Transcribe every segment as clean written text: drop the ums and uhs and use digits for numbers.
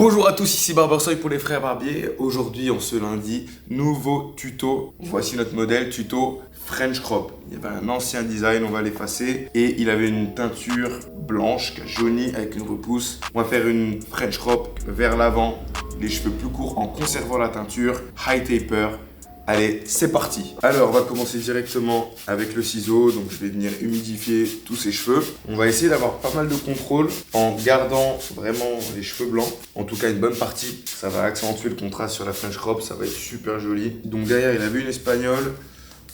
Bonjour à tous, ici Barbersoy pour les frères barbiers. Aujourd'hui, en ce lundi, nouveau tuto. Voici notre modèle tuto French Crop. Il y avait un ancien design, on va l'effacer. Et il avait une teinture blanche, jaunie avec une repousse. On va faire une French Crop vers l'avant, les cheveux plus courts en conservant la teinture, high taper. Allez, c'est parti. Alors, on va commencer directement avec le ciseau. Donc, je vais venir humidifier tous ces cheveux. On va essayer d'avoir pas mal de contrôle en gardant vraiment les cheveux blancs. En tout cas, une bonne partie. Ça va accentuer le contraste sur la French Crop. Ça va être super joli. Donc, derrière, il avait une espagnole.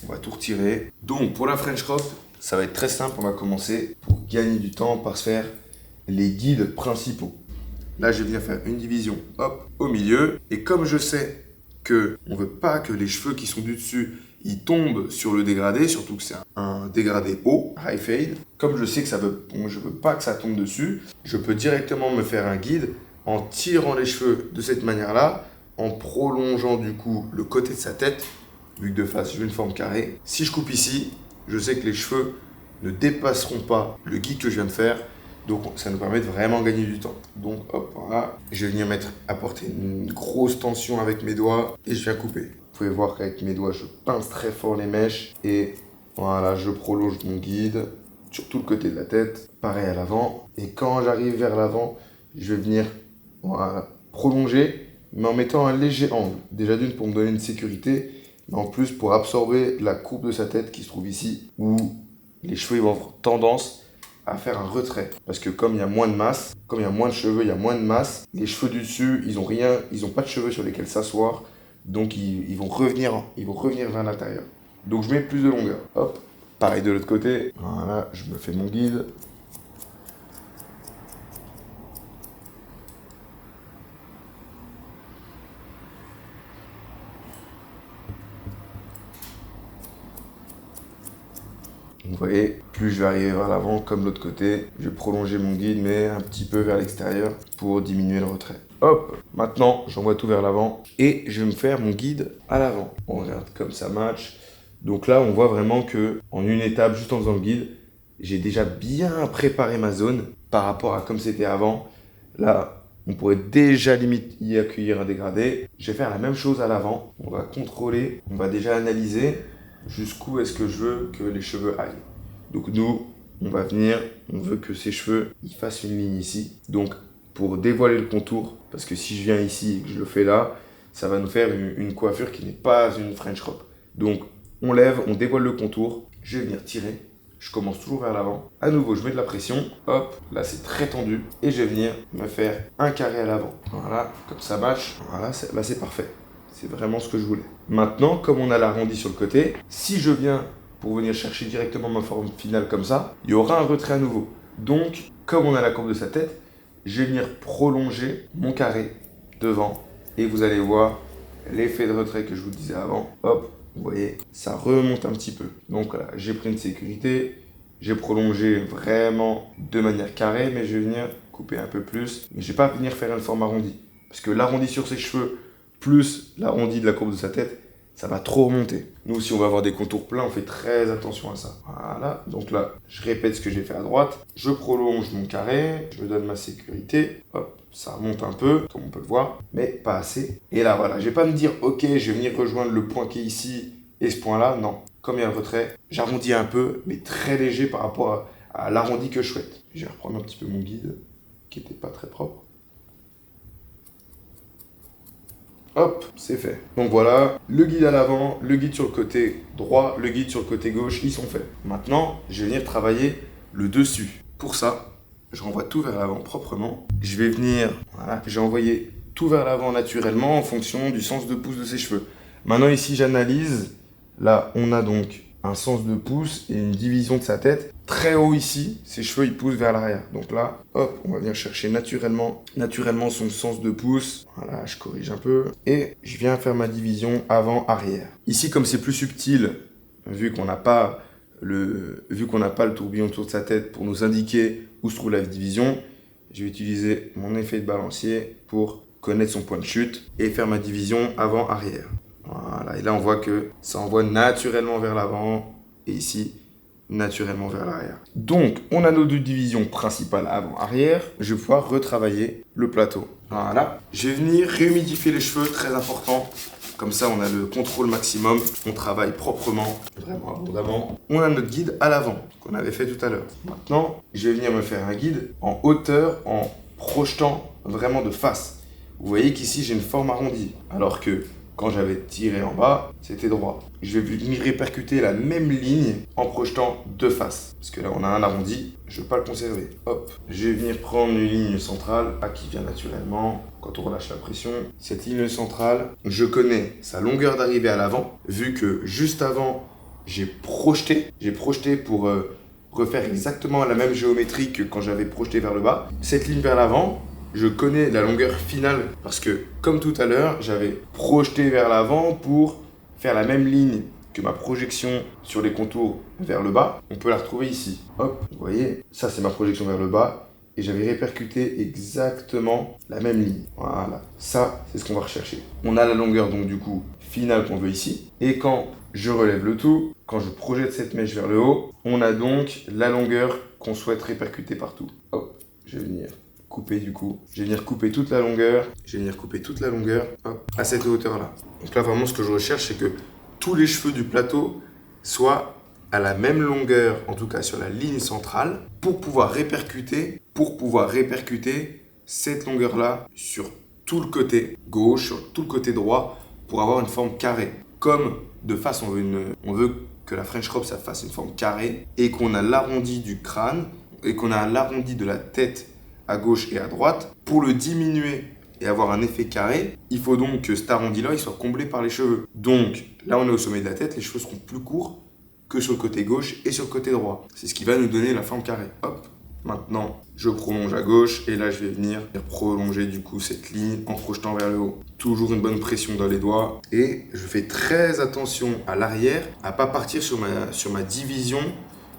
On va tout retirer. Donc, pour la French Crop, ça va être très simple. On va commencer pour gagner du temps par se faire les guides principaux. Là, je vais venir faire une division, hop, au milieu. Et comme je sais on ne veut pas que les cheveux qui sont du dessus ils tombent sur le dégradé, surtout que c'est un dégradé haut, high fade. Comme je sais que je veux pas que ça tombe dessus, je peux directement me faire un guide en tirant les cheveux de cette manière-là, en prolongeant du coup le côté de sa tête, vu que de face j'ai une forme carrée. Si je coupe ici, je sais que les cheveux ne dépasseront pas le guide que je viens de faire. Donc ça nous permet de vraiment gagner du temps. Donc hop, voilà. Je vais venir apporter une grosse tension avec mes doigts et je viens couper. Vous pouvez voir qu'avec mes doigts, je pince très fort les mèches. Et voilà, je prolonge mon guide sur tout le côté de la tête. Pareil à l'avant. Et quand j'arrive vers l'avant, je vais venir prolonger, mais en mettant un léger angle. Déjà d'une pour me donner une sécurité, mais en plus pour absorber la courbe de sa tête qui se trouve ici, où les cheveux ils vont avoir tendance à faire un retrait. Parce que comme il y a moins de masse, comme il y a moins de cheveux, il y a moins de masse, les cheveux du dessus, ils ont pas de cheveux sur lesquels s'asseoir, donc ils vont revenir vers l'intérieur. Donc je mets plus de longueur. Hop, pareil de l'autre côté. Voilà, je me fais mon guide. Vous voyez, plus je vais arriver vers l'avant comme l'autre côté, je vais prolonger mon guide mais un petit peu vers l'extérieur pour diminuer le retrait. Hop, maintenant j'envoie tout vers l'avant et je vais me faire mon guide à l'avant. On regarde comme ça match. Donc là on voit vraiment que en une étape, juste en faisant le guide, j'ai déjà bien préparé ma zone par rapport à comme c'était avant. Là, on pourrait déjà limite y accueillir un dégradé. Je vais faire la même chose à l'avant. On va contrôler, on va déjà analyser jusqu'où est-ce que je veux que les cheveux aillent. Donc nous, on va venir, on veut que ces cheveux, ils fassent une ligne ici. Donc pour dévoiler le contour, parce que si je viens ici et que je le fais là, ça va nous faire une coiffure qui n'est pas une French Crop. Donc on lève, on dévoile le contour, je vais venir tirer. Je commence toujours vers l'avant. À nouveau, je mets de la pression. Hop, là c'est très tendu. Et je vais venir me faire un carré à l'avant. Voilà, comme ça match. Voilà, là c'est parfait. C'est vraiment ce que je voulais. Maintenant, comme on a l'arrondi sur le côté, si je viens pour venir chercher directement ma forme finale comme ça, il y aura un retrait à nouveau. Donc, comme on a la courbe de sa tête, je vais venir prolonger mon carré devant. Et vous allez voir l'effet de retrait que je vous disais avant. Hop, vous voyez, ça remonte un petit peu. Donc voilà, j'ai pris une sécurité. J'ai prolongé vraiment de manière carrée, mais je vais venir couper un peu plus. Mais je ne vais pas venir faire une forme arrondie. Parce que l'arrondi sur ses cheveux, plus l'arrondi de la courbe de sa tête, ça va trop remonter. Nous, si on va avoir des contours pleins, on fait très attention à ça. Voilà, donc là, je répète ce que j'ai fait à droite. Je prolonge mon carré, je me donne ma sécurité. Hop, ça remonte un peu, comme on peut le voir, mais pas assez. Et là, voilà, je vais pas me dire, ok, je vais venir rejoindre le point qui est ici et ce point-là. Non, comme il y a un retrait, j'arrondis un peu, mais très léger par rapport à l'arrondi que je souhaite. Je vais reprendre un petit peu mon guide, qui n'était pas très propre. Hop, c'est fait. Donc voilà, le guide à l'avant, le guide sur le côté droit, le guide sur le côté gauche, ils sont faits. Maintenant, je vais venir travailler le dessus. Pour ça, je renvoie tout vers l'avant proprement. Je vais venir, voilà, j'ai envoyé tout vers l'avant naturellement en fonction du sens de pouce de ses cheveux. Maintenant ici, j'analyse. Là, on a donc un sens de pouce et une division de sa tête. Très haut ici, ses cheveux ils poussent vers l'arrière. Donc là, hop, on va venir chercher naturellement son sens de pouce. Voilà, je corrige un peu. Et je viens faire ma division avant-arrière. Ici, comme c'est plus subtil, vu qu'on n'a pas le tourbillon autour de sa tête pour nous indiquer où se trouve la division, je vais utiliser mon effet de balancier pour connaître son point de chute et faire ma division avant-arrière. Voilà, et là on voit que ça envoie naturellement vers l'avant. Et ici, naturellement vers l'arrière. Donc, on a nos deux divisions principales avant-arrière. Je vais pouvoir retravailler le plateau. Voilà. Je vais venir réhumidifier les cheveux, très important. Comme ça, on a le contrôle maximum. On travaille proprement, vraiment abondamment. On a notre guide à l'avant, qu'on avait fait tout à l'heure. Maintenant, je vais venir me faire un guide en hauteur, en projetant vraiment de face. Vous voyez qu'ici, j'ai une forme arrondie. Alors que quand j'avais tiré en bas, c'était droit. Je vais venir répercuter la même ligne en projetant de face. Parce que là, on a un arrondi, je ne veux pas le conserver. Hop, je vais venir prendre une ligne centrale, qui vient naturellement quand on relâche la pression. Cette ligne centrale, je connais sa longueur d'arrivée à l'avant, vu que juste avant, j'ai projeté pour refaire exactement la même géométrie que quand j'avais projeté vers le bas. Cette ligne vers l'avant, je connais la longueur finale parce que, comme tout à l'heure, j'avais projeté vers l'avant pour faire la même ligne que ma projection sur les contours vers le bas. On peut la retrouver ici. Hop, vous voyez, ça c'est ma projection vers le bas et j'avais répercuté exactement la même ligne. Voilà, ça c'est ce qu'on va rechercher. On a la longueur donc du coup finale qu'on veut ici. Et quand je relève le tout, quand je projette cette mèche vers le haut, on a donc la longueur qu'on souhaite répercuter partout. Hop, je vais venir couper du coup. Je vais venir couper toute la longueur. Hop, à cette hauteur-là. Donc là, vraiment, ce que je recherche, c'est que tous les cheveux du plateau soient à la même longueur, en tout cas sur la ligne centrale, pour pouvoir répercuter cette longueur-là sur tout le côté gauche, sur tout le côté droit, pour avoir une forme carrée. Comme de face, on veut que la French crop, ça fasse une forme carrée, et qu'on a l'arrondi du crâne, et qu'on a l'arrondi de la tête à gauche et à droite. Pour le diminuer et avoir un effet carré, il faut donc que cet arrondi-là il soit comblé par les cheveux. Donc là, on est au sommet de la tête, les cheveux seront plus courts que sur le côté gauche et sur le côté droit. C'est ce qui va nous donner la forme carrée. Hop, maintenant, je prolonge à gauche et là, je vais venir prolonger du coup cette ligne en projetant vers le haut. Toujours une bonne pression dans les doigts et je fais très attention à l'arrière, à pas partir sur ma division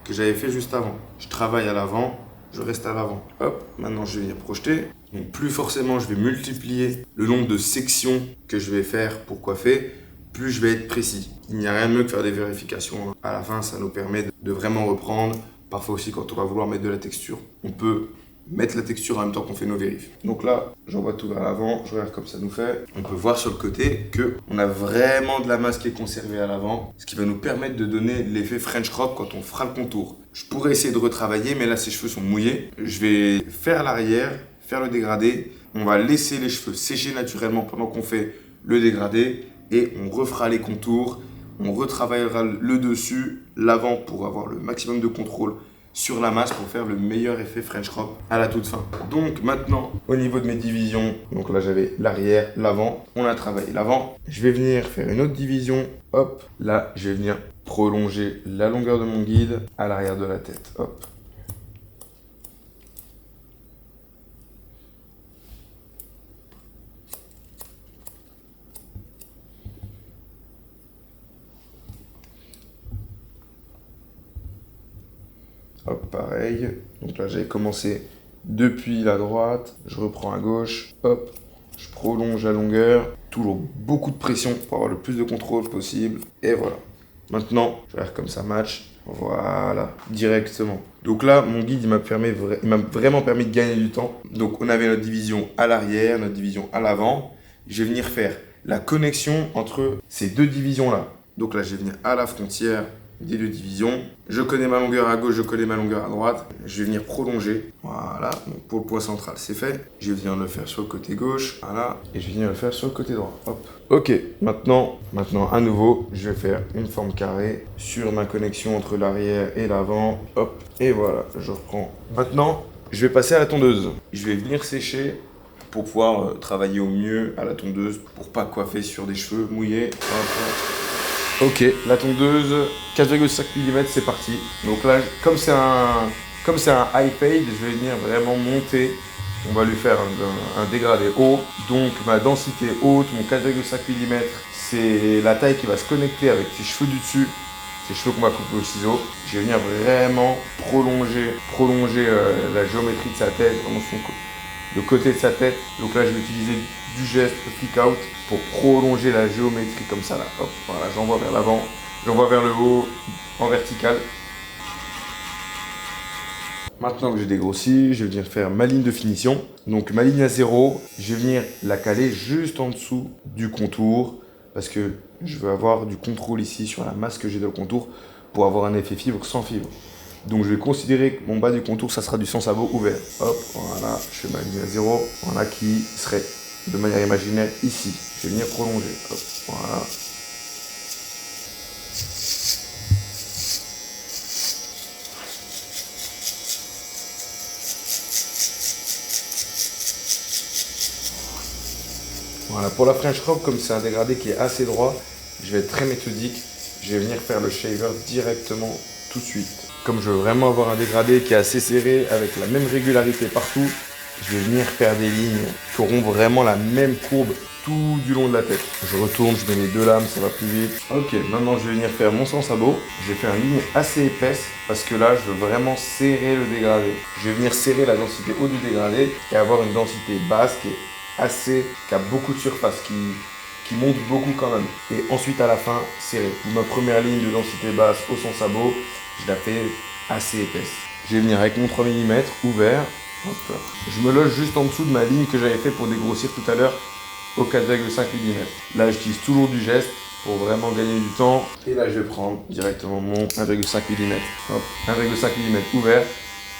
que j'avais fait juste avant. Je travaille à l'avant. Je reste à l'avant. Hop, maintenant je vais venir projeter. Donc plus forcément je vais multiplier le nombre de sections que je vais faire pour coiffer, plus je vais être précis. Il n'y a rien de mieux que faire des vérifications. À la fin, ça nous permet de vraiment reprendre. Parfois aussi quand on va vouloir mettre de la texture, on peut mettre la texture en même temps qu'on fait nos vérifs. Donc là, j'envoie tout vers l'avant, je regarde comme ça nous fait. On peut voir sur le côté qu'on a vraiment de la masse qui est conservée à l'avant, ce qui va nous permettre de donner l'effet French crop quand on fera le contour. Je pourrais essayer de retravailler, mais là, ses cheveux sont mouillés. Je vais faire l'arrière, faire le dégradé. On va laisser les cheveux sécher naturellement pendant qu'on fait le dégradé et on refera les contours. On retravaillera le dessus, l'avant pour avoir le maximum de contrôle sur la masse pour faire le meilleur effet French crop à la toute fin. Donc maintenant, au niveau de mes divisions, donc là j'avais l'arrière, l'avant, on a travaillé l'avant. Je vais venir faire une autre division, hop, là je vais venir prolonger la longueur de mon guide à l'arrière de la tête, hop. Hop, pareil. Donc là, j'avais commencé depuis la droite. Je reprends à gauche. Hop, je prolonge la longueur. Toujours beaucoup de pression pour avoir le plus de contrôle possible. Et voilà. Maintenant, je vais faire comme ça match. Voilà, directement. Donc là, mon guide, il m'a vraiment permis de gagner du temps. Donc on avait notre division à l'arrière, notre division à l'avant. Je vais venir faire la connexion entre ces deux divisions-là. Donc là, je vais venir à la frontière des deux divisions. Je connais ma longueur à gauche, je connais ma longueur à droite. Je vais venir prolonger. Voilà, donc pour le point central, c'est fait. Je vais venir le faire sur le côté gauche. Voilà, et je vais venir le faire sur le côté droit. Hop. Ok, maintenant, à nouveau, je vais faire une forme carrée sur ma connexion entre l'arrière et l'avant. Hop, et voilà, je reprends. Maintenant, je vais passer à la tondeuse. Je vais venir sécher pour pouvoir travailler au mieux à la tondeuse pour pas coiffer sur des cheveux mouillés. Hop. Ok, la tondeuse, 4,5 mm, c'est parti. Donc là, comme c'est un high fade, je vais venir vraiment monter. On va lui faire un dégradé haut. Donc ma densité haute, mon 4,5 mm, c'est la taille qui va se connecter avec ses cheveux du dessus, ces cheveux qu'on va couper au ciseau. Je vais venir vraiment prolonger la géométrie de sa tête, vraiment le côté de sa tête. Donc là, je vais utiliser du geste flick out pour prolonger la géométrie comme ça là. Hop, voilà, j'envoie vers l'avant, j'envoie vers le haut en vertical. Maintenant que j'ai dégrossi, je vais venir faire ma ligne de finition. Donc ma ligne à 0, je vais venir la caler juste en dessous du contour parce que je veux avoir du contrôle ici sur la masse que j'ai dans le contour pour avoir un effet fibre sans fibre. Donc je vais considérer que mon bas du contour, ça sera du sans sabot ouvert. Hop, voilà, je fais ma ligne à 0, voilà, qui serait de manière imaginaire ici. Je vais venir prolonger, hop, voilà. Voilà, pour la French Crop, comme c'est un dégradé qui est assez droit, je vais être très méthodique. Je vais venir faire le shaver directement tout de suite. Comme je veux vraiment avoir un dégradé qui est assez serré, avec la même régularité partout, je vais venir faire des lignes qui auront vraiment la même courbe tout du long de la tête. Je retourne, je mets les deux lames, ça va plus vite. Ok, maintenant je vais venir faire mon sans sabot. J'ai fait une ligne assez épaisse parce que là, je veux vraiment serrer le dégradé. Je vais venir serrer la densité haute du dégradé et avoir une densité basse qui a beaucoup de surface, qui monte beaucoup quand même. Et ensuite à la fin, serré. Pour ma première ligne de densité basse au sans sabot, je la fais assez épaisse. Je vais venir avec mon 3 mm ouvert. Hop. Je me loge juste en dessous de ma ligne que j'avais fait pour dégrossir tout à l'heure au 4,5 mm. Là, j'utilise toujours du geste pour vraiment gagner du temps. Et là, je vais prendre directement mon 1,5 mm. Hop, 1,5 mm ouvert.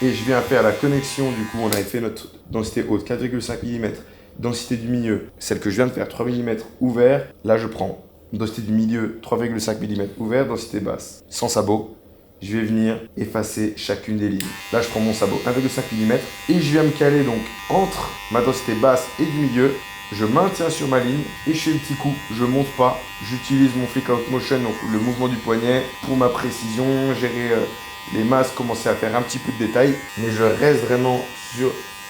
Et je viens faire la connexion. Du coup, on avait fait notre densité haute 4,5 mm. Densité du milieu, celle que je viens de faire, 3 mm ouvert. Là, je prends densité du milieu, 3,5 mm ouvert, densité basse, sans sabot. Je vais venir effacer chacune des lignes. Là, je prends mon sabot 1,5 mm et je viens me caler donc entre ma densité basse et du milieu. Je maintiens sur ma ligne et je fais le petit coup, je monte pas. J'utilise mon flick out motion, donc le mouvement du poignet, pour ma précision, gérer les masses, commencer à faire un petit peu de détail. Mais je reste vraiment sur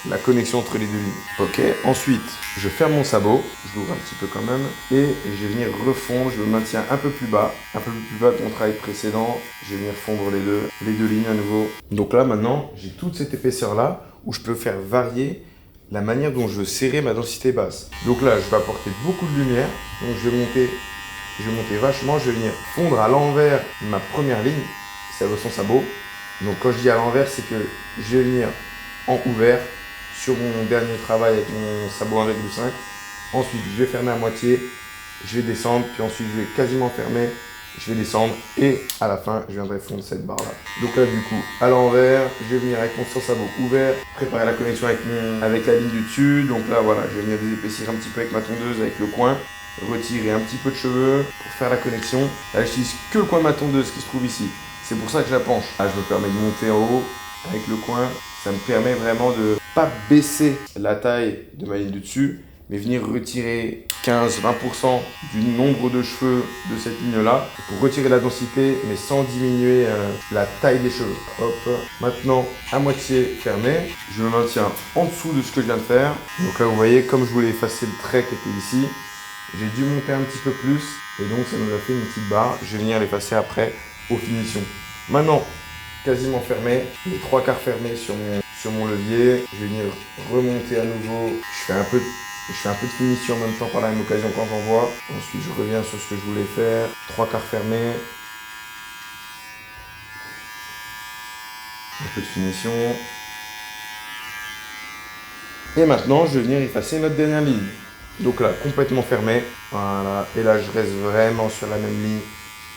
la connexion entre les deux lignes. Ok, ensuite, je ferme mon sabot, je l'ouvre un petit peu quand même, et je vais venir refondre, je me maintiens un peu plus bas que mon travail précédent. Je vais venir fondre les deux lignes à nouveau. Donc là, maintenant, j'ai toute cette épaisseur-là, où je peux faire varier la manière dont je veux serrer ma densité basse. Donc là, je vais apporter beaucoup de lumière, donc je vais monter vachement, je vais venir fondre à l'envers ma première ligne, c'est le sans sabot. Donc quand je dis à l'envers, c'est que je vais venir en ouvert, sur mon dernier travail avec mon sabot 1,5. Ensuite, je vais fermer à moitié, je vais descendre, puis ensuite je vais quasiment fermer, je vais descendre et à la fin, je viendrai fondre cette barre-là. Donc là, du coup, à l'envers, je vais venir avec mon sans sabot ouvert, préparer la connexion avec la ligne du dessus. Donc là, voilà, je vais venir désépaissir un petit peu avec ma tondeuse, avec le coin, retirer un petit peu de cheveux pour faire la connexion. Là, j'utilise que le coin de ma tondeuse qui se trouve ici. C'est pour ça que je la penche. Là, je me permets de monter en haut avec le coin. Ça me permet vraiment de pas baisser la taille de ma ligne du dessus, mais venir retirer 15-20% du nombre de cheveux de cette ligne-là pour retirer la densité, mais sans diminuer la taille des cheveux. Hop, maintenant à moitié fermé, je me maintiens en dessous de ce que je viens de faire. Donc là, vous voyez, comme je voulais effacer le trait qui était ici, j'ai dû monter un petit peu plus et donc ça nous a fait une petite barre. Je vais venir l'effacer après aux finitions. Maintenant, quasiment fermé, les 3/4 fermés sur mon levier. Je vais venir remonter à nouveau. Je fais un peu de finition en même temps par la même occasion quand j'en vois. Ensuite, je reviens sur ce que je voulais faire. 3/4 fermés. Un peu de finition. Et maintenant, je vais venir effacer notre dernière ligne. Donc là, complètement fermé. Voilà. Et là, je reste vraiment sur la même ligne.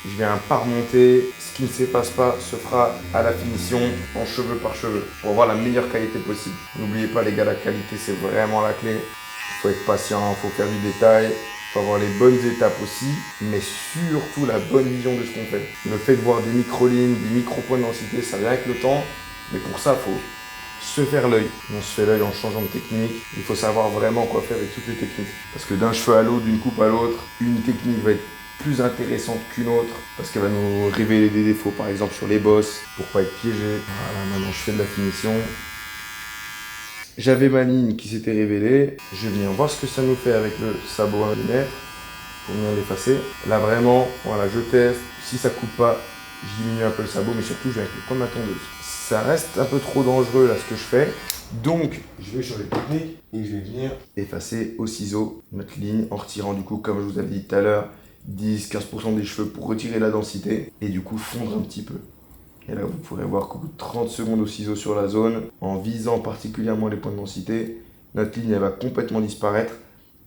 Je viens pas remonter. Ce qui ne s'efface pas se fera à la finition en cheveu par cheveu pour avoir la meilleure qualité possible. N'oubliez pas les gars, la qualité c'est vraiment la clé. Il faut être patient, il faut faire du détail, il faut avoir les bonnes étapes aussi, mais surtout la bonne vision de ce qu'on fait. Le fait de voir des micro-lignes, des micro-points de densité, ça vient avec le temps, mais pour ça, il faut se faire l'œil. On se fait l'œil en changeant de technique. Il faut savoir vraiment quoi faire avec toutes les techniques. Parce que d'un cheveu à l'autre, d'une coupe à l'autre, une technique va être plus intéressante qu'une autre parce qu'elle va nous révéler des défauts, par exemple sur les bosses, pour pas être piégé. Voilà, maintenant je fais de la finition. J'avais ma ligne qui s'était révélée. Je vais venir voir ce que ça nous fait avec le sabot 1 mm pour venir l'effacer. Là vraiment, voilà, je teste. Si ça coupe pas, je diminue un peu le sabot, mais surtout je vais avec le coin de ma tondeuse. Ça reste un peu trop dangereux là ce que je fais. Donc, je vais changer de technique et je vais venir effacer au ciseau notre ligne en retirant du coup, comme je vous avais dit tout à l'heure, 10-15% des cheveux pour retirer la densité et du coup fondre un petit peu. Et là, vous pourrez voir qu'au bout de 30 secondes au ciseau sur la zone, en visant particulièrement les points de densité, notre ligne elle va complètement disparaître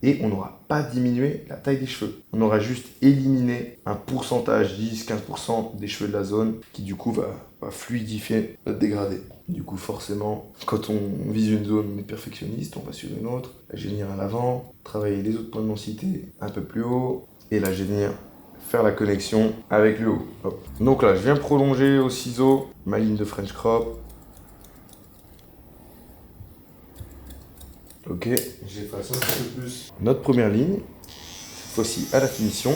et on n'aura pas diminué la taille des cheveux. On aura juste éliminé un pourcentage, 10-15% des cheveux de la zone qui du coup va fluidifier notre dégradé. Du coup, forcément, quand on vise une zone, on est perfectionniste, on va sur une autre. Là, je vais venir à l'avant, travailler les autres points de densité un peu plus haut et là, je vais venir faire la connexion avec le haut. Hop. Donc là, je viens prolonger au ciseau ma ligne de French crop. Ok, j'efface un petit peu plus notre première ligne. Cette fois-ci à la finition.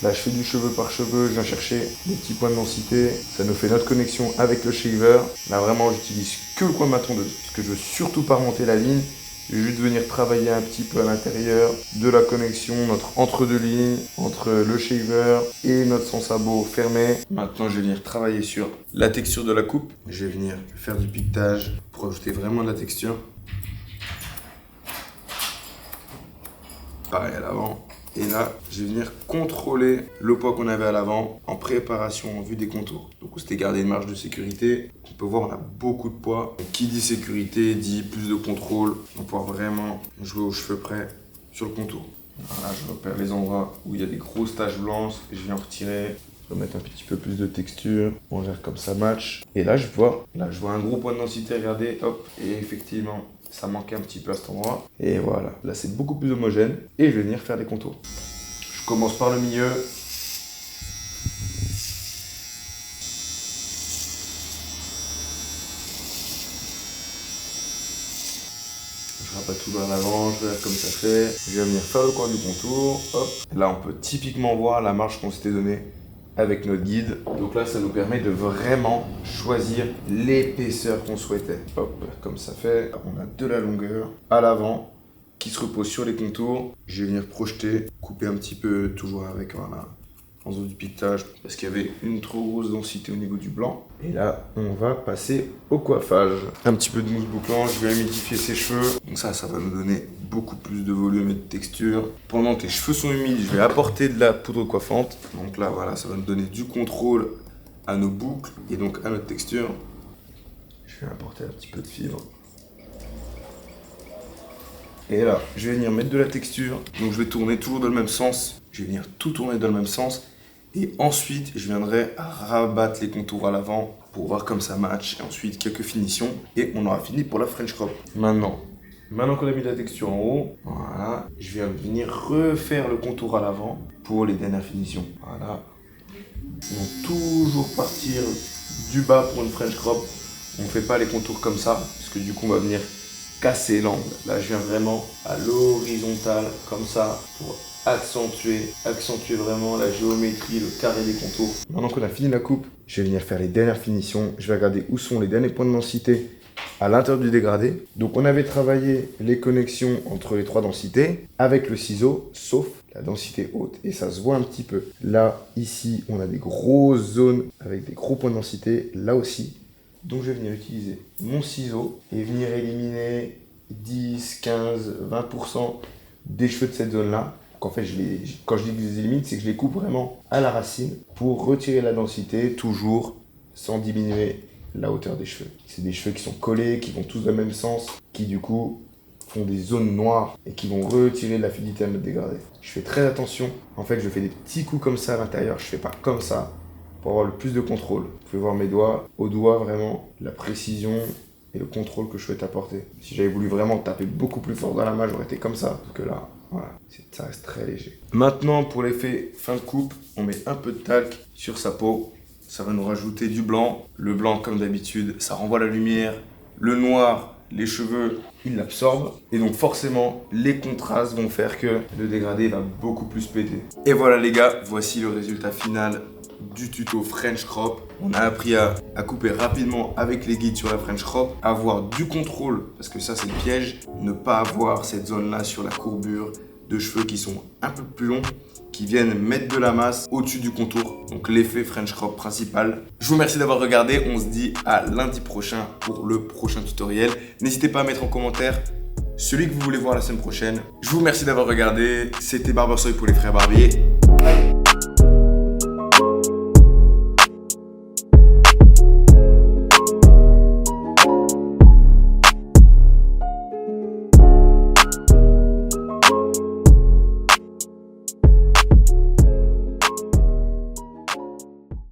Là, je fais du cheveu par cheveu, je viens chercher les petits points de densité. Ça nous fait notre connexion avec le shaver. Là, vraiment, j'utilise que le coin de ma tondeuse parce que je veux surtout pas remonter la ligne. Je vais juste venir travailler un petit peu à l'intérieur de la connexion, notre entre-deux lignes, entre le shaver et notre sans sabot fermé. Maintenant, je vais venir travailler sur la texture de la coupe. Je vais venir faire du piquetage pour ajouter vraiment de la texture. Pareil à l'avant. Et là, je vais venir contrôler le poids qu'on avait à l'avant en préparation en vue des contours. Donc, on s'était gardé une marge de sécurité. On peut voir, on a beaucoup de poids. Donc, qui dit sécurité dit plus de contrôle. On va pouvoir vraiment jouer aux cheveux près sur le contour. Voilà, je repère les endroits où il y a des grosses taches blanches. Je viens retirer. Je vais mettre un petit peu plus de texture. On gère comme ça match. Et là, je vois un gros point de densité. Regardez, hop. Et effectivement, ça manquait un petit peu à cet endroit. Et voilà, là c'est beaucoup plus homogène. Et je vais venir faire des contours. Je commence par le milieu. Je rabatte tout vers l'avant, je regarde comme ça fait. Je vais venir faire le coin du contour. Hop. Là on peut typiquement voir la marge qu'on s'était donnée avec notre guide. Donc là, ça nous permet de vraiment choisir l'épaisseur qu'on souhaitait. Hop, comme ça fait, on a de la longueur à l'avant qui se repose sur les contours. Je vais venir projeter, couper un petit peu, toujours avec, voilà, en faisant du piquetage, parce qu'il y avait une trop grosse densité au niveau du blanc. Et là, on va passer au coiffage. Un petit peu de mousse bouclante, je vais humidifier ses cheveux. Donc ça va nous donner beaucoup plus de volume et de texture. Pendant que tes cheveux sont humides, je vais apporter de la poudre coiffante. Donc là, voilà, ça va nous donner du contrôle à nos boucles et donc à notre texture. Je vais apporter un petit peu de fibre. Et là, je vais venir mettre de la texture. Donc je vais tourner toujours dans le même sens. Je vais venir tout tourner dans le même sens. Et ensuite, je viendrai rabattre les contours à l'avant pour voir comme ça match. Et ensuite, quelques finitions. Et on aura fini pour la French crop. Maintenant qu'on a mis la texture en haut, voilà, je viens venir refaire le contour à l'avant pour les dernières finitions. Voilà. Donc toujours partir du bas pour une French crop. On ne fait pas les contours comme ça, parce que du coup, on va venir casser l'angle. Là, je viens vraiment à l'horizontale, comme ça, pour accentuer vraiment la géométrie, le carré des contours. Maintenant qu'on a fini la coupe, je vais venir faire les dernières finitions. Je vais regarder où sont les derniers points de densité à l'intérieur du dégradé. Donc on avait travaillé les connexions entre les trois densités avec le ciseau, sauf la densité haute. Et ça se voit un petit peu. Là, ici, on a des grosses zones avec des gros points de densité. Là aussi. Donc je vais venir utiliser mon ciseau et venir éliminer 10, 15, 20% des cheveux de cette zone-là. Donc en fait, quand je dis que je les élimine, c'est que je les coupe vraiment à la racine pour retirer la densité, toujours sans diminuer la hauteur des cheveux. C'est des cheveux qui sont collés, qui vont tous dans le même sens, qui du coup font des zones noires et qui vont retirer de la fluidité à notre dégradé. Je fais très attention. En fait, je fais des petits coups comme ça à l'intérieur. Je fais pas comme ça pour avoir le plus de contrôle. Vous pouvez voir mes doigts. Au doigt, vraiment, la précision et le contrôle que je souhaite apporter. Si j'avais voulu vraiment taper beaucoup plus fort dans la main, j'aurais été comme ça. Parce que là, voilà, ça reste très léger. Maintenant, pour l'effet fin de coupe, on met un peu de talc sur sa peau. Ça va nous rajouter du blanc. Le blanc, comme d'habitude, ça renvoie la lumière. Le noir, les cheveux, ils l'absorbent. Et donc forcément, les contrastes vont faire que le dégradé va beaucoup plus péter. Et voilà les gars, voici le résultat final du tuto French crop. On a appris à couper rapidement avec les guides sur la French crop, avoir du contrôle, parce que ça c'est le piège, ne pas avoir cette zone-là sur la courbure de cheveux qui sont un peu plus longs, qui viennent mettre de la masse au-dessus du contour. Donc l'effet French crop principal. Je vous remercie d'avoir regardé. On se dit à lundi prochain pour le prochain tutoriel. N'hésitez pas à mettre en commentaire celui que vous voulez voir la semaine prochaine. Je vous remercie d'avoir regardé. C'était Barbersoy pour les frères barbiers. Bye.